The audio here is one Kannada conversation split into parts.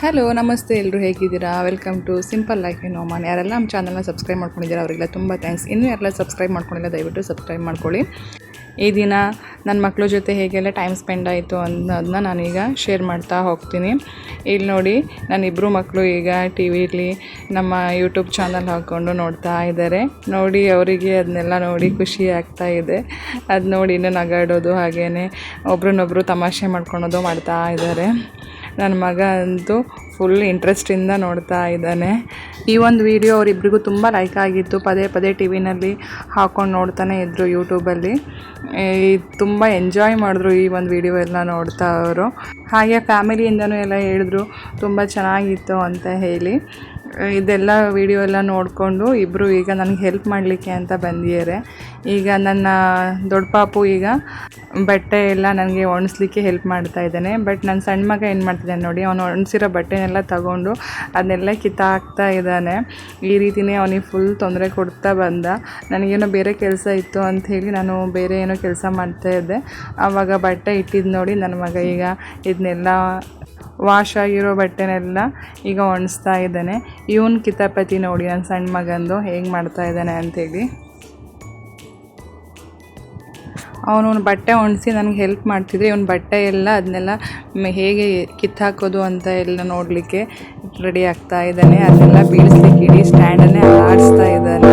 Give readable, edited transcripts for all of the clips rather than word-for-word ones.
ಹಲೋ ನಮಸ್ತೆ, ಎಲ್ಲರೂ ಹೇಗಿದ್ದೀರಾ? Welcome to simple life in Oman. ಯಾರೆಲ್ಲ ನಮ್ಮ ಚಾನಲ್ನ ಸಬ್ಸ್ಕ್ರೈಬ್ ಮಾಡ್ಕೊಂಡಿದ್ದೀರಾ ಅವರಿಗೆಲ್ಲ ತುಂಬ ಥ್ಯಾಂಕ್ಸ್. ಇನ್ನೂ ಯಾರೆಲ್ಲ ಸಬ್ಸ್ಕ್ರೈಬ್ ಮಾಡ್ಕೊಂಡಿಲ್ಲ ದಯವಿಟ್ಟು ಸಬ್ಸ್ಕ್ರೈಬ್ ಮಾಡ್ಕೊಳ್ಳಿ. ಈ ದಿನ ನನ್ನ ಮಕ್ಕಳ ಜೊತೆ ಹೇಗೆಲ್ಲ ಟೈಮ್ ಸ್ಪೆಂಡ್ ಆಯಿತು ಅನ್ನೋದನ್ನ ನಾನೀಗ ಶೇರ್ ಮಾಡ್ತಾ ಹೋಗ್ತೀನಿ. ಇಲ್ಲಿ ನೋಡಿ, ನನ್ನ ಇಬ್ಬರು ಮಕ್ಕಳು ಈಗ ಟಿ ವಿಲಿ ನಮ್ಮ ಯೂಟ್ಯೂಬ್ ಚಾನಲ್ ಹಾಕ್ಕೊಂಡು ನೋಡ್ತಾ ಇದ್ದಾರೆ. ನೋಡಿ ಅವರಿಗೆ ಅದನ್ನೆಲ್ಲ ನೋಡಿ ಖುಷಿ ಆಗ್ತಾ ಇದೆ. ಅದು ನೋಡಿ ಇನ್ನೂ ನಗಾಡೋದು, ಹಾಗೆಯೇ ಒಬ್ರನ್ನೊಬ್ಬರು ತಮಾಷೆ ಮಾಡ್ಕೊಳೋದು ಮಾಡ್ತಾ ಇದ್ದಾರೆ. ನನ್ನ ಮಗ ಅಂತೂ ಫುಲ್ ಇಂಟ್ರೆಸ್ಟಿಂದ ನೋಡ್ತಾ ಇದ್ದಾನೆ. ಈ ಒಂದು ವಿಡಿಯೋ ಅವರಿಬ್ಬರಿಗೂ ತುಂಬ ಲೈಕ್ ಆಗಿತ್ತು. ಪದೇ ಪದೇ ಟಿ ವಿನಲ್ಲಿ ಹಾಕ್ಕೊಂಡು ನೋಡ್ತಾನೆ ಇದ್ದರು ಯೂಟ್ಯೂಬಲ್ಲಿ. ತುಂಬ ಎಂಜಾಯ್ ಮಾಡಿದ್ರು ಈ ಒಂದು ವಿಡಿಯೋ ಎಲ್ಲ ನೋಡ್ತಾ ಅವರು. ಹಾಗೆ ಫ್ಯಾಮಿಲಿಯಿಂದನೂ ಎಲ್ಲ ಹೇಳಿದ್ರು ತುಂಬ ಚೆನ್ನಾಗಿತ್ತು ಅಂತ ಹೇಳಿ. ಇದೆಲ್ಲ ವಿಡಿಯೋ ಎಲ್ಲ ನೋಡಿಕೊಂಡು ಇಬ್ಬರು ಈಗ ನನಗೆ ಹೆಲ್ಪ್ ಮಾಡಲಿಕ್ಕೆ ಅಂತ ಬಂದಿದ್ದಾರೆ. ಈಗ ನನ್ನ ದೊಡ್ಡ ಪಾಪು ಈಗ ಬಟ್ಟೆ ಎಲ್ಲ ನನಗೆ ಒಣಸ್ಲಿಕ್ಕೆ ಹೆಲ್ಪ್ ಮಾಡ್ತಾ ಇದ್ದಾನೆ. ಬಟ್ ನನ್ನ ಸಣ್ಣ ಮಗ ಏನು ಮಾಡ್ತಿದ್ದಾನೆ ನೋಡಿ, ಅವನು ಒಣಸಿರೋ ಬಟ್ಟೆನೆಲ್ಲ ತಗೊಂಡು ಅದನ್ನೆಲ್ಲ ಕಿತ್ತಾಕ್ತಾ ಇದ್ದಾನೆ. ಈ ರೀತಿಯೇ ಅವನಿಗೆ ಫುಲ್ ತೊಂದರೆ ಕೊಡ್ತಾ ಬಂದ. ನನಗೇನೋ ಬೇರೆ ಕೆಲಸ ಇತ್ತು ಅಂಥೇಳಿ ನಾನು ಬೇರೆ ಏನೋ ಕೆಲಸ ಮಾಡ್ತಾಯಿದ್ದೆ. ಆವಾಗ ಬಟ್ಟೆ ಇಟ್ಟಿದ್ದು ನೋಡಿ ನನ್ನ ಮಗ ಈಗ ಇದನ್ನೆಲ್ಲ ವಾಶ್ ಆಗಿರೋ ಬಟ್ಟೆನೆಲ್ಲ ಈಗ ಒಣಸ್ತಾ ಇದ್ದಾನೆ. ಇವನ್ ಕಿತಾಪತಿ ನೋಡಿ ನನ್ನ ಸಣ್ಣ ಮಗಂದು ಹೇಗೆ ಮಾಡ್ತಾ ಇದ್ದಾನೆ ಅಂಥೇಳಿ. ಅವನು ಬಟ್ಟೆ ಒಣಸಿ ನನಗೆ ಹೆಲ್ಪ್ ಮಾಡ್ತಿದ್ರೆ ಇವನು ಬಟ್ಟೆ ಎಲ್ಲ ಅದನ್ನೆಲ್ಲ ಹೇಗೆ ಕಿತ್ತಾಕೋದು ಅಂತ ಎಲ್ಲ ನೋಡಲಿಕ್ಕೆ ರೆಡಿ ಆಗ್ತಾ ಇದ್ದಾನೆ. ಅದನ್ನೆಲ್ಲ ಬೀಳಿಸ್ಲಿಕ್ಕೆ ಇಡೀ ಸ್ಟ್ಯಾಂಡನ್ನೇ ಆಡಿಸ್ತಾ ಇದ್ದಾನೆ.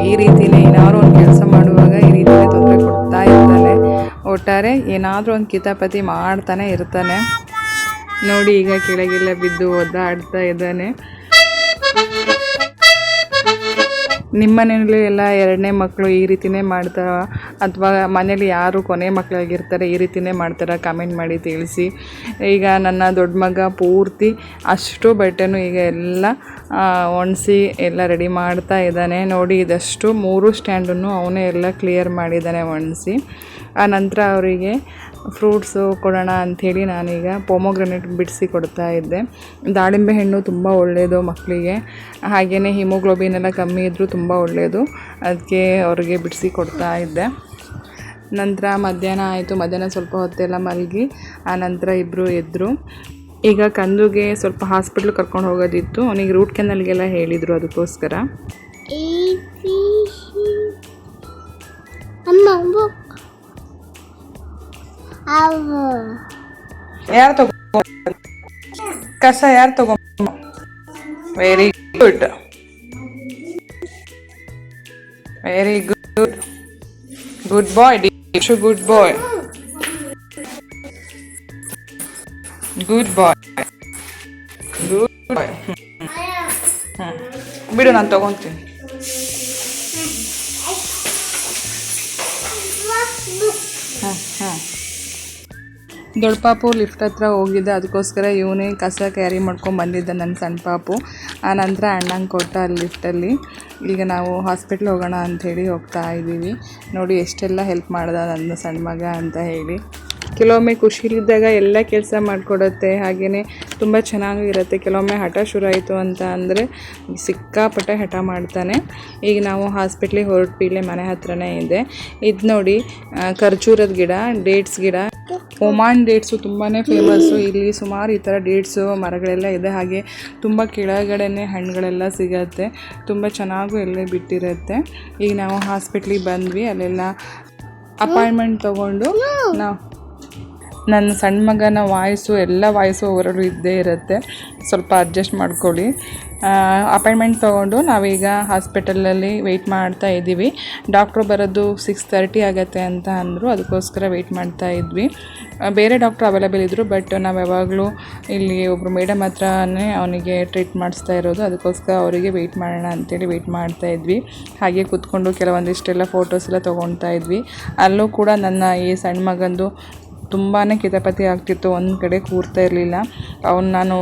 ಈ ರೀತಿಯೇ ಏನಾದರೂ ಒಂದು ಕೆಲಸ ಮಾಡುವಾಗ ಈ ರೀತಿಯೇ ತೊಂದರೆ ಕೊಡ್ತಾ ಇರ್ತಾನೆ. ಒಟ್ಟಾರೆ ಏನಾದರೂ ಒಂದು ಕಿತಾಪತಿ ಮಾಡ್ತಾನೆ ಇರ್ತಾನೆ. ನೋಡಿ ಈಗ ಕೆಳಗೆಲ್ಲ ಬಿದ್ದು ಒದ್ದಾಡ್ತಾ ಇದ್ದಾನೆ. ನಿಮ್ಮ ಮನೆಯಲ್ಲಿ ಎಲ್ಲ ಎರಡನೇ ಮಕ್ಕಳು ಈ ರೀತಿಯೇ ಮಾಡ್ತಾರ ಅಥವಾ ಮನೇಲಿ ಯಾರು ಕೊನೆ ಮಕ್ಕಳಾಗಿರ್ತಾರೆ ಈ ರೀತಿಯೇ ಮಾಡ್ತಾರೆ? ಕಮೆಂಟ್ ಮಾಡಿ ತಿಳಿಸಿ. ಈಗ ನನ್ನ ದೊಡ್ಡ ಮಗ ಪೂರ್ತಿ ಅಷ್ಟು ಬಟ್ಟೆನೂ ಈಗ ಎಲ್ಲ ಒಣಸಿ ಎಲ್ಲ ರೆಡಿ ಮಾಡ್ತಾ ಇದ್ದಾನೆ. ನೋಡಿ ಇದಷ್ಟು 3 ಸ್ಟ್ಯಾಂಡನ್ನು ಅವನೇ ಎಲ್ಲ ಕ್ಲಿಯರ್ ಮಾಡಿದ್ದಾನೆ ಒಣಸಿ. ಆ ನಂತರ ಅವರಿಗೆ ಫ್ರೂಟ್ಸು ಕೊಡೋಣ ಅಂಥೇಳಿ ನಾನೀಗ ಪೊಮೊಗ್ರನೇಟ್ ಬಿಡಿಸಿ ಕೊಡ್ತಾ ಇದ್ದೆ. ದಾಳಿಂಬೆ ಹಣ್ಣು ತುಂಬ ಒಳ್ಳೆಯದು ಮಕ್ಕಳಿಗೆ, ಹಾಗೆಯೇ ಹಿಮೋಗ್ಲೋಬಿನ್ ಎಲ್ಲ ಕಮ್ಮಿ ಇದ್ದರೂ ತುಂಬ ಒಳ್ಳೆಯದು. ಅದಕ್ಕೆ ಅವ್ರಿಗೆ ಬಿಡಿಸಿ ಕೊಡ್ತಾ ಇದ್ದೆ. ನಂತರ ಮಧ್ಯಾಹ್ನ ಆಯಿತು. ಮಧ್ಯಾಹ್ನ ಸ್ವಲ್ಪ ಹೊತ್ತೆಲ್ಲ ಮಲಗಿ ಆ ನಂತರ ಇಬ್ಬರು ಎದ್ದರು. ಈಗ ಕಂದುಗೆ ಸ್ವಲ್ಪ ಹಾಸ್ಪಿಟ್ಲಿಗೆ ಕರ್ಕೊಂಡು ಹೋಗೋದಿತ್ತು. ಅವನಿಗೆ ರೂಟ್ ಕೆನಲ್ಗೆಲ್ಲ ಹೇಳಿದರು, ಅದಕ್ಕೋಸ್ಕರ. ಯಾರು ತಗೋ ಕಸ ಯಾರು ತಗೋ? Very good, very good, good boy, good boy, good boy, good boy. ಬಿಡು, ನಾನು ತಗೊತೀನಿ. ದೊಡ್ಡ ಪಾಪು ಲಿಫ್ಟ್ ಹತ್ರ ಹೋಗಿದ್ದೆ, ಅದಕ್ಕೋಸ್ಕರ ಇವನೇ ಕಸ ಕ್ಯಾರಿ ಮಾಡ್ಕೊಂಡು ಬಂದಿದ್ದ ನನ್ನ ಸಣ್ಣ ಪಾಪು. ಆ ನಂತರ ಅಣ್ಣಂಗೆ ಕೊಟ್ಟ ಅಲ್ಲಿ ಲಿಫ್ಟಲ್ಲಿ. ಈಗ ನಾವು ಹಾಸ್ಪಿಟ್ಲ್ ಹೋಗೋಣ ಅಂಥೇಳಿ ಹೋಗ್ತಾ ಇದ್ದೀವಿ. ನೋಡಿ ಎಷ್ಟೆಲ್ಲ ಹೆಲ್ಪ್ ಮಾಡ್ದ ನನ್ನ ಸಣ್ಣ ಮಗ ಅಂತ ಹೇಳಿ. ಕೆಲವೊಮ್ಮೆ ಖುಷಿಲಿದ್ದಾಗ ಎಲ್ಲ ಕೆಲಸ ಮಾಡಿಕೊಡುತ್ತೆ, ಹಾಗೆಯೇ ತುಂಬ ಚೆನ್ನಾಗಿರುತ್ತೆ. ಕೆಲವೊಮ್ಮೆ ಹಠ ಶುರು ಆಯಿತು ಅಂತ ಅಂದರೆ ಸಿಕ್ಕಾಪಟ್ಟೆ ಹಠ ಮಾಡ್ತಾನೆ. ಈಗ ನಾವು ಹಾಸ್ಪಿಟ್ಲಿಗೆ ಹೊರಟ್ವಿ, ಇಲ್ಲೇ ಮನೆ ಹತ್ರನೇ ಇದೆ. ಇದು ನೋಡಿ ಖರ್ಜೂರದ ಗಿಡ, ಡೇಟ್ಸ್ ಗಿಡ. ಒಮಾನ್ ಡೇಟ್ಸು ತುಂಬಾ ಫೇಮಸ್ಸು. ಇಲ್ಲಿ ಸುಮಾರು ಈ ಥರ ಡೇಟ್ಸು ಮರಗಳೆಲ್ಲ ಇದೆ. ಹಾಗೆ ತುಂಬ ಕೆಳಗಡೆನೇ ಹಣ್ಣುಗಳೆಲ್ಲ ಸಿಗತ್ತೆ. ತುಂಬ ಚೆನ್ನಾಗೂ ಎಲ್ಲ ಬಿಟ್ಟಿರುತ್ತೆ. ಈಗ ನಾವು ಹಾಸ್ಪಿಟ್ಲಿಗೆ ಬಂದ್ವಿ. ಅಲ್ಲೆಲ್ಲ ಅಪಾಯಿಂಟ್ಮೆಂಟ್ ತೊಗೊಂಡು ನಾವು ನನ್ನ ಸಣ್ಣ ಮಗನ ವಾಯ್ಸು ಎಲ್ಲ ವಾಯ್ಸು ಓವರಲ್ಲೂ ಇದ್ದೇ ಇರುತ್ತೆ, ಸ್ವಲ್ಪ ಅಡ್ಜಸ್ಟ್ ಮಾಡ್ಕೊಳ್ಳಿ. ಅಪಾಯಿಂಟ್ಮೆಂಟ್ ತೊಗೊಂಡು ನಾವೀಗ ಹಾಸ್ಪಿಟಲಲ್ಲಿ ವೆಯ್ಟ್ ಮಾಡ್ತಾ ಇದ್ದೀವಿ. ಡಾಕ್ಟ್ರು ಬರೋದು 6:30 ಆಗುತ್ತೆ ಅಂತ ಅಂದರು, ಅದಕ್ಕೋಸ್ಕರ ವೆಯ್ಟ್ ಮಾಡ್ತಾ ಇದ್ವಿ. ಬೇರೆ ಡಾಕ್ಟ್ರು ಅವೈಲೇಬಲ್ ಇದ್ದರು, ಬಟ್ ನಾವು ಯಾವಾಗಲೂ ಇಲ್ಲಿ ಒಬ್ಬರು ಮೇಡಮ್ ಹತ್ರನೇ ಅವನಿಗೆ ಟ್ರೀಟ್ ಮಾಡಿಸ್ತಾ ಇರೋದು, ಅದಕ್ಕೋಸ್ಕರ ಅವರಿಗೆ ವೆಯ್ಟ್ ಮಾಡೋಣ ಅಂತೇಳಿ ವೆಯ್ಟ್ ಮಾಡ್ತಾ ಇದ್ವಿ. ಹಾಗೆ ಕೂತ್ಕೊಂಡು ಕೆಲವೊಂದಿಷ್ಟೆಲ್ಲ ಫೋಟೋಸ್ ಎಲ್ಲ ತೊಗೊಳ್ತಾ ಇದ್ವಿ. ಅಲ್ಲೂ ಕೂಡ ನನ್ನ ಈ ಸಣ್ಣ ಮಗಂದು ತುಂಬಾ ಕಿತಾಪತಿ ಆಗ್ತಿತ್ತು. ಒಂದು ಕಡೆ ಕೂರ್ತಾ ಇರಲಿಲ್ಲ. ಅವನು ನಾನು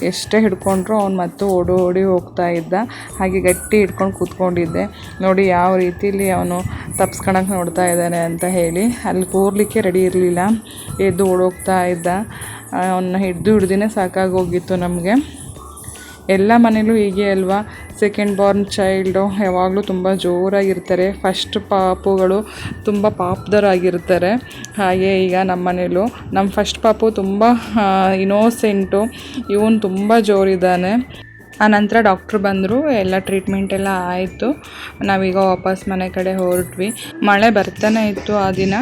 ಎಷ್ಟೇ ಹಿಡ್ಕೊಂಡ್ರು ಅವ್ನು ಮತ್ತು ಓಡಿ ಹೋಗ್ತಾ ಇದ್ದ. ಹಾಗೆ ಗಟ್ಟಿ ಹಿಡ್ಕೊಂಡು ಕೂತ್ಕೊಂಡಿದ್ದೆ. ನೋಡಿ ಯಾವ ರೀತಿಯಲ್ಲಿ ಅವನು ತಪ್ಸ್ಕೊಳಕ್ಕೆ ನೋಡ್ತಾ ಇದ್ದಾನೆ ಅಂತ ಹೇಳಿ. ಅಲ್ಲಿ ಕೂರ್ಲಿಕ್ಕೆ ರೆಡಿ ಇರಲಿಲ್ಲ, ಎದ್ದು ಓಡೋಗ್ತಾ ಇದ್ದ. ಅವನ್ನ ಹಿಡ್ದಿನೇ ಸಾಕಾಗೋಗಿತ್ತು ನಮಗೆ. ಎಲ್ಲ ಮನೇಲೂ ಹೀಗೆ ಅಲ್ವಾ, ಸೆಕೆಂಡ್ ಬಾರ್ನ್ ಚೈಲ್ಡು ಯಾವಾಗಲೂ ತುಂಬ ಜೋರಾಗಿರ್ತಾರೆ. ಫಸ್ಟ್ ಪಾಪುಗಳು ತುಂಬ ಪಾಪದವರಾಗಿರ್ತಾರೆ. ಹಾಗೆ ಈಗ ನಮ್ಮ ಮನೇಲೂ ನಮ್ಮ ಫಸ್ಟ್ ಪಾಪು ತುಂಬ ಇನೋಸೆಂಟು, ಇವನು ತುಂಬ ಜೋರಿದ್ದಾನೆ. ಆನಂತರ ಡಾಕ್ಟ್ರು ಬಂದರು, ಎಲ್ಲ ಟ್ರೀಟ್ಮೆಂಟ್ ಎಲ್ಲ ಆಯಿತು. ನಾವೀಗ ವಾಪಸ್ ಮನೆ ಕಡೆ ಹೊರಟ್ವಿ. ಮಳೆ ಬರ್ತಾನೆ ಇತ್ತು ಆ ದಿನ.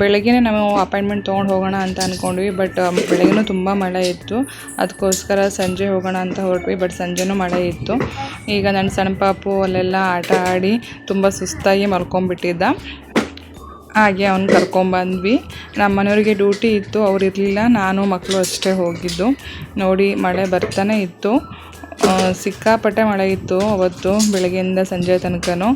ಬೆಳಗ್ಗೆ ನಾವು ಅಪಾಯಿಂಟ್ಮೆಂಟ್ ತೊಗೊಂಡು ಹೋಗೋಣ ಅಂತ ಅಂದ್ಕೊಂಡ್ವಿ, ಬಟ್ ಬೆಳಗ್ಗೆನೂ ತುಂಬ ಮಳೆ ಇತ್ತು. ಅದಕ್ಕೋಸ್ಕರ ಸಂಜೆ ಹೋಗೋಣ ಅಂತ ಹೊರಟ್ವಿ, ಬಟ್ ಸಂಜೆನೂ ಮಳೆ ಇತ್ತು. ಈಗ ನನ್ನ ಸಣ್ಣ ಪಾಪು ಅಲ್ಲೆಲ್ಲ ಆಟ ಆಡಿ ತುಂಬ ಸುಸ್ತಾಗಿ ಮಲ್ಕೊಂಡ್ಬಿಟ್ಟಿದ್ದ. ಹಾಗೆ ಅವ್ನು ಕರ್ಕೊಂಬಂದ್ವಿ. ನಮ್ಮ ಮನೆಯವರಿಗೆ ಡ್ಯೂಟಿ ಇತ್ತು, ಅವ್ರು ಇರಲಿಲ್ಲ, ನಾನು ಮಕ್ಕಳು ಅಷ್ಟೇ ಹೋಗಿದ್ದು. ನೋಡಿ ಮಳೆ ಬರ್ತಾನೆ ಇತ್ತು, ಸಿಕ್ಕಾಪಟ್ಟೆ ಮಳೆ ಇತ್ತು ಅವತ್ತು ಬೆಳಗ್ಗೆಯಿಂದ ಸಂಜೆ ತನಕನೂ.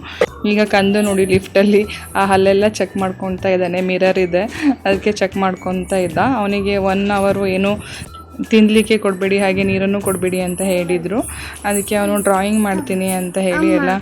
ಈಗ ಕಂದು ನೋಡಿ ಲಿಫ್ಟಲ್ಲಿ ಆ ಹಲ್ಲೆಲ್ಲ ಚೆಕ್ ಮಾಡ್ಕೊತಾ ಇದ್ದಾನೆ, ಮಿರರ್ ಇದೆ ಅದಕ್ಕೆ ಚೆಕ್ ಮಾಡ್ಕೊತಾ ಇದ್ದ. ಅವನಿಗೆ 1 ಅವರ್ ಏನು ತಿನ್ನಲಿಕ್ಕೆ ಕೊಡಬೇಡಿ, ಹಾಗೆ ನೀರನ್ನು ಕೊಡಬೇಡಿ ಅಂತ ಹೇಳಿದರು. ಅದಕ್ಕೆ ಅವನು ಡ್ರಾಯಿಂಗ್ ಮಾಡ್ತೀನಿ ಅಂತ ಹೇಳಿ ಎಲ್ಲ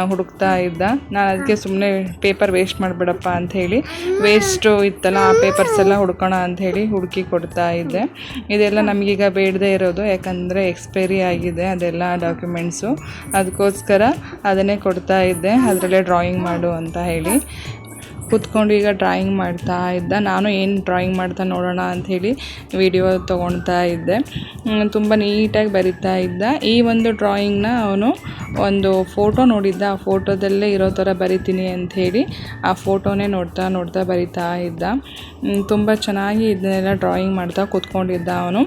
ಹುಡುಕ್ತಾ ಇದ್ದ. ನಾನು ಅದಕ್ಕೆ ಸುಮ್ಮನೆ ಪೇಪರ್ ವೇಸ್ಟ್ ಮಾಡಬೇಡಪ್ಪ ಅಂಥೇಳಿ, ವೇಸ್ಟು ಇತ್ತಲ್ಲ ಆ ಪೇಪರ್ಸ್ ಎಲ್ಲ ಹುಡ್ಕೋಣ ಅಂಥೇಳಿ ಹುಡುಕಿ ಕೊಡ್ತಾ ಇದ್ದೆ. ಇದೆಲ್ಲ ನಮಗೀಗ ಬೇಡದೇ ಇರೋದು, ಯಾಕಂದರೆ ಎಕ್ಸ್ಪೈರಿ ಆಗಿದೆ ಅದೆಲ್ಲ ಡಾಕ್ಯುಮೆಂಟ್ಸು. ಅದಕ್ಕೋಸ್ಕರ ಅದನ್ನೇ ಕೊಡ್ತಾ ಇದ್ದೆ, ಅದರಲ್ಲೇ ಡ್ರಾಯಿಂಗ್ ಮಾಡು ಅಂತ ಹೇಳಿ. ಕೂತ್ಕೊಂಡು ಈಗ ಡ್ರಾಯಿಂಗ್ ಮಾಡ್ತಾ ಇದ್ದ. ನಾನು ಏನು ಡ್ರಾಯಿಂಗ್ ಮಾಡ್ತಾ ನೋಡೋಣ ಅಂಥೇಳಿ ವಿಡಿಯೋ ತೊಗೊಳ್ತಾ ಇದ್ದೆ. ತುಂಬ ನೀಟಾಗಿ ಬರಿತಾ ಇದ್ದ. ಈ ಒಂದು ಡ್ರಾಯಿಂಗ್ನ ಅವನು ಒಂದು ಫೋಟೋ ನೋಡಿದ್ದ, ಆ ಫೋಟೋದಲ್ಲೇ ಇರೋ ಥರ ಬರಿತೀನಿ ಅಂಥೇಳಿ ಆ ಫೋಟೋನೇ ನೋಡ್ತಾ ಬರಿತಾ ಇದ್ದ. ತುಂಬ ಚೆನ್ನಾಗಿ ಇದನ್ನೆಲ್ಲ ಡ್ರಾಯಿಂಗ್ ಮಾಡ್ತಾ ಕೂತ್ಕೊಂಡಿದ್ದ ಅವನು.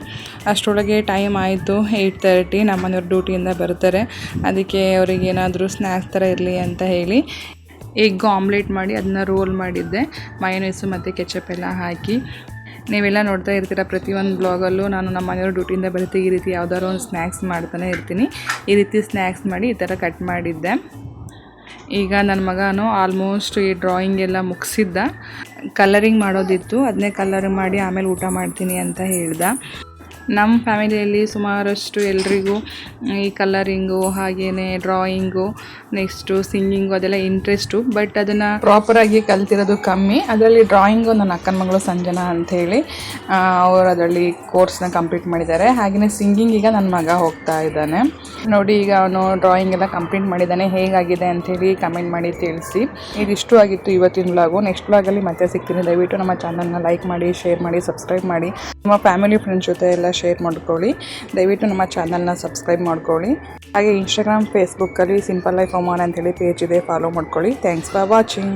ಅಷ್ಟರೊಳಗೆ ಟೈಮ್ ಆಯಿತು 8:30. ನಮ್ಮ ಮನೆಯವ್ರ ಡ್ಯೂಟಿಯಿಂದ ಬರ್ತಾರೆ, ಅದಕ್ಕೆ ಅವ್ರಿಗೆ ಏನಾದರೂ ಸ್ನ್ಯಾಕ್ಸ್ ಥರ ಇರಲಿ ಅಂತ ಹೇಳಿ ಎಗ್ ಆಮ್ಲೆಟ್ ಮಾಡಿ ಅದನ್ನ ರೋಲ್ ಮಾಡಿದ್ದೆ, ಮಯೋನೈಸು ಮತ್ತು ಕೆಚಪ್ ಎಲ್ಲ ಹಾಕಿ. ನೀವೆಲ್ಲ ನೋಡ್ತಾ ಇರ್ತೀರ ಪ್ರತಿಯೊಂದು ಬ್ಲಾಗಲ್ಲೂ ನಾನು ನಮ್ಮ ಮನೆಯವ್ರ ಡ್ಯೂಟಿಯಿಂದ ಬರುತ್ತೆ ಈ ರೀತಿ ಯಾವುದಾದ್ರು ಒಂದು ಸ್ನ್ಯಾಕ್ಸ್ ಮಾಡ್ತಾನೆ ಇರ್ತೀನಿ. ಈ ರೀತಿ ಸ್ನ್ಯಾಕ್ಸ್ ಮಾಡಿ ಈ ಥರ ಕಟ್ ಮಾಡಿದ್ದೆ. ಈಗ ನನ್ನ ಮಗನೂ ಆಲ್ಮೋಸ್ಟ್ ಈ ಡ್ರಾಯಿಂಗ್ ಎಲ್ಲ ಮುಗಿಸಿದ್ದ. ಕಲರಿಂಗ್ ಮಾಡೋದಿತ್ತು, ಅದನ್ನೇ ಕಲರಿಂಗ್ ಮಾಡಿ ಆಮೇಲೆ ಊಟ ಮಾಡ್ತೀನಿ ಅಂತ ಹೇಳ್ದ. ನಮ್ಮ ಫ್ಯಾಮಿಲಿಯಲ್ಲಿ ಸುಮಾರಷ್ಟು ಎಲ್ರಿಗೂ ಈ ಕಲರಿಂಗು ಹಾಗೆಯೇ ಡ್ರಾಯಿಂಗು ನೆಕ್ಸ್ಟು ಸಿಂಗಿಂಗು ಅದೆಲ್ಲ ಇಂಟ್ರೆಸ್ಟು, ಬಟ್ ಅದನ್ನು ಪ್ರಾಪರಾಗಿ ಕಲ್ತಿರೋದು ಕಮ್ಮಿ. ಅದರಲ್ಲಿ ಡ್ರಾಯಿಂಗು ನನ್ನ ಅಕ್ಕನ ಮಗಳು ಸಂಜನಾ ಅಂಥೇಳಿ ಅವರು ಅದರಲ್ಲಿ ಕೋರ್ಸ್ನ ಕಂಪ್ಲೀಟ್ ಮಾಡಿದ್ದಾರೆ. ಹಾಗೆಯೇ ಸಿಂಗಿಂಗ್ ಈಗ ನನ್ನ ಮಗ ಹೋಗ್ತಾ ಇದ್ದಾನೆ. ನೋಡಿ ಈಗ ಅವನು ಡ್ರಾಯಿಂಗ್ ಎಲ್ಲ ಕಂಪ್ಲೀಟ್ ಮಾಡಿದ್ದಾನೆ. ಹೇಗಾಗಿದೆ ಅಂಥೇಳಿ ಕಮೆಂಟ್ ಮಾಡಿ ತಿಳಿಸಿ. ಇದಿಷ್ಟು ಆಗಿತ್ತು ಇವತ್ತಿನ ವ್ಲಾಗು. ನೆಕ್ಸ್ಟ್ ವ್ಲಾಗಲ್ಲಿ ಮತ್ತೆ ಸಿಗ್ತೀನಿ. ದಯವಿಟ್ಟು ನಮ್ಮ ಚಾನಲ್ನ ಲೈಕ್ ಮಾಡಿ, ಶೇರ್ ಮಾಡಿ, ಸಬ್ಸ್ಕ್ರೈಬ್ ಮಾಡಿ. ನಮ್ಮ ಫ್ಯಾಮಿಲಿ ಫ್ರೆಂಡ್ಸ್ ಜೊತೆ ಎಲ್ಲ ಶೇರ್ ಮಾಡ್ಕೊಳ್ಳಿ. ದಯವಿಟ್ಟು ನಮ್ಮ ಚಾನಲ್ನ ಸಬ್ಸ್ಕ್ರೈಬ್ ಮಾಡ್ಕೊಳ್ಳಿ. ಹಾಗೆ ಇನ್ಸ್ಟಾಗ್ರಾಮ್ ಫೇಸ್ಬುಕ್ಕಲ್ಲಿ ಸಿಂಪಲ್ ಲೈಫ್ ಒಮಾನ್ ಅಂತೇಳಿ ಪೇಜ್ ಇದೆ, ಫಾಲೋ ಮಾಡ್ಕೊಳ್ಳಿ. Thanks for watching.